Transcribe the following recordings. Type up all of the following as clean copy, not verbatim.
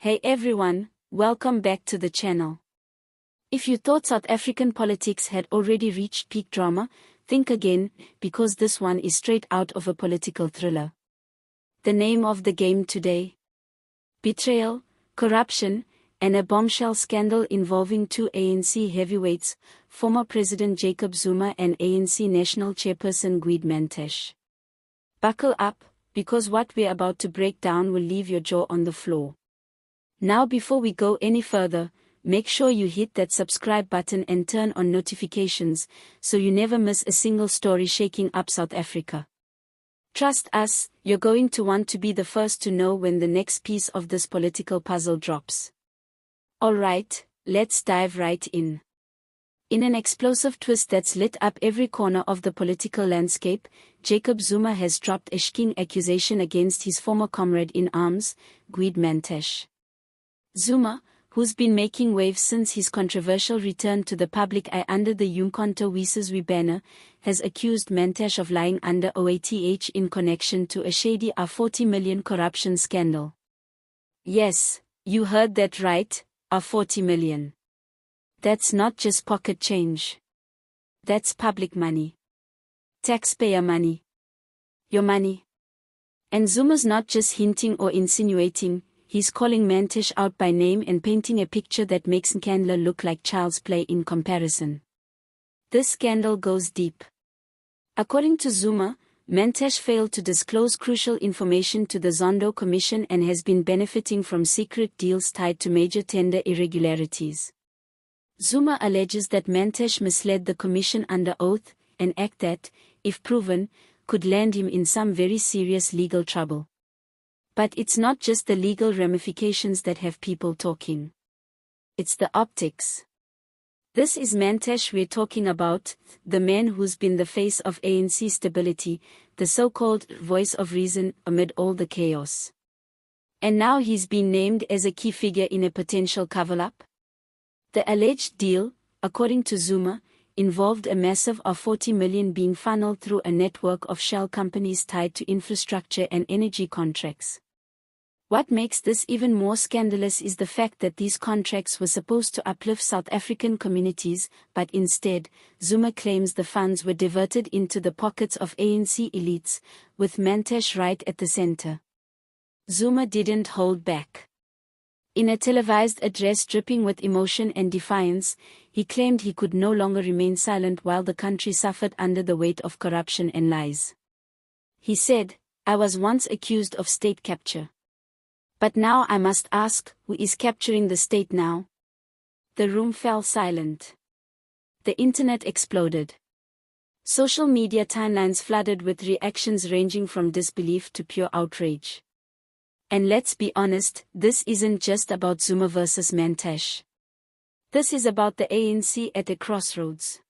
Hey everyone, welcome back to the channel. If you thought South African politics had already reached peak drama, think again, because this one is straight out of a political thriller. The name of the game today: betrayal, corruption, and a bombshell scandal involving two ANC heavyweights, former President Jacob Zuma and ANC National Chairperson Gwede Mantashe. Buckle up, because what we're about to break down will leave your jaw on the floor. Now, before we go any further, make sure you hit that subscribe button and turn on notifications so you never miss a single story shaking up South Africa. Trust us, you're going to want to be the first to know when the next piece of this political puzzle drops. Alright, let's dive right in. In an explosive twist that's lit up every corner of the political landscape, Jacob Zuma has dropped a SHŌCKING accusation against his former comrade in arms, Gwede Mantashe. Zuma, who's been making waves since his controversial return to the public eye under the Umkhonto we Sizwe banner, has accused Mantashe of lying under oath in connection to a shady R40 million corruption scandal. Yes, you heard that right, R40 million. That's not just pocket change. That's public money. Taxpayer money. Your money. And Zuma's not just hinting or insinuating, he's calling Mantashe out by name and painting a picture that makes scandal look like child's play in comparison. This scandal goes deep. According to Zuma, Mantashe failed to disclose crucial information to the Zondo Commission and has been benefiting from secret deals tied to major tender irregularities. Zuma alleges that Mantashe misled the commission under oath, an act that, if proven, could land him in some very serious legal trouble. But it's not just the legal ramifications that have people talking. It's the optics. This is Mantashe we're talking about, the man who's been the face of ANC stability, the so-called voice of reason amid all the chaos. And now he's been named as a key figure in a potential cover-up. The alleged deal, according to Zuma, involved a massive R40 million being funneled through a network of shell companies tied to infrastructure and energy contracts. What makes this even more scandalous is the fact that these contracts were supposed to uplift South African communities, but instead, Zuma claims the funds were diverted into the pockets of ANC elites, with Mantashe right at the center. Zuma didn't hold back. In a televised address dripping with emotion and defiance, he claimed he could no longer remain silent while the country suffered under the weight of corruption and lies. He said, "I was once accused of state capture. But now I must ask, who is capturing the state now?" The room fell silent. The internet exploded. Social media timelines flooded with reactions ranging from disbelief to pure outrage. And let's be honest, this isn't just about Zuma versus Mantashe. This is about the ANC at a crossroads.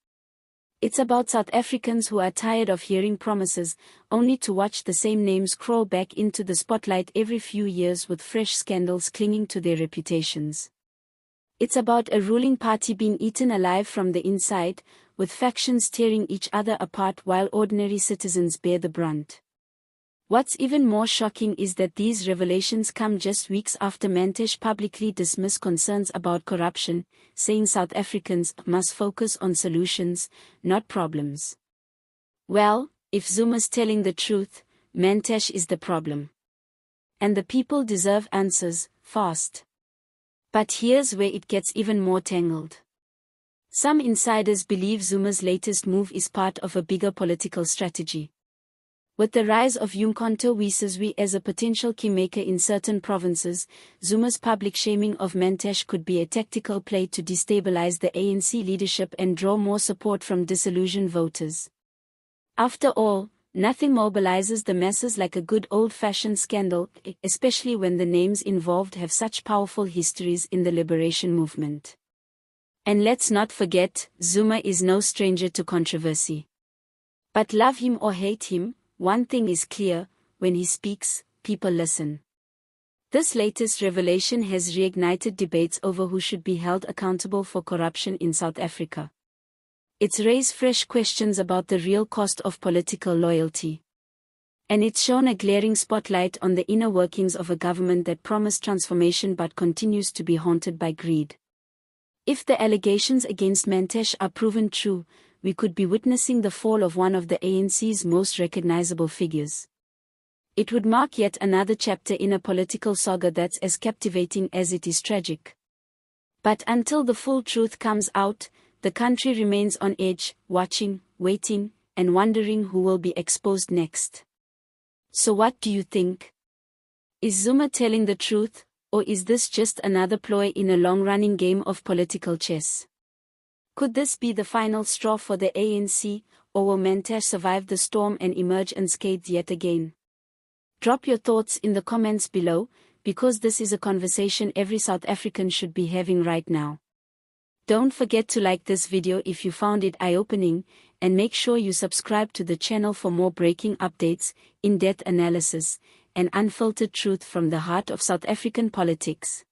It's about South Africans who are tired of hearing promises, only to watch the same names crawl back into the spotlight every few years with fresh scandals clinging to their reputations. It's about a ruling party being eaten alive from the inside, with factions tearing each other apart while ordinary citizens bear the brunt. What's even more shocking is that these revelations come just weeks after Mantashe publicly dismissed concerns about corruption, saying South Africans must focus on solutions, not problems. Well, if Zuma's telling the truth, Mantashe is the problem. And the people deserve answers, fast. But here's where it gets even more tangled. Some insiders believe Zuma's latest move is part of a bigger political strategy. With the rise of Umkhonto we Sizwe as a potential keymaker in certain provinces, Zuma's public shaming of Mantashe could be a tactical play to destabilize the ANC leadership and draw more support from disillusioned voters. After all, nothing mobilizes the masses like a good old-fashioned scandal, especially when the names involved have such powerful histories in the liberation movement. And let's not forget, Zuma is no stranger to controversy. But love him or hate him, one thing is clear: when he speaks, people listen. This latest revelation has reignited debates over who should be held accountable for corruption in South Africa. It's raised fresh questions about the real cost of political loyalty. And it's shone a glaring spotlight on the inner workings of a government that promised transformation but continues to be haunted by greed. If the allegations against Mantashe are proven true, we could be witnessing the fall of one of the ANC's most recognizable figures. It would mark yet another chapter in a political saga that's as captivating as it is tragic. But until the full truth comes out, the country remains on edge, watching, waiting, and wondering who will be exposed next. So what do you think? Is Zuma telling the truth, or is this just another ploy in a long-running game of political chess? Could this be the final straw for the ANC, or will Mantashe survive the storm and emerge unscathed yet again? Drop your thoughts in the comments below, because this is a conversation every South African should be having right now. Don't forget to like this video if you found it eye-opening, and make sure you subscribe to the channel for more breaking updates, in-depth analysis, and unfiltered truth from the heart of South African politics.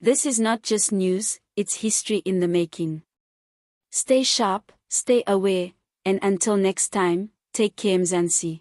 This is not just news, it's history in the making. Stay sharp, stay aware, and until next time, take care Mzansi.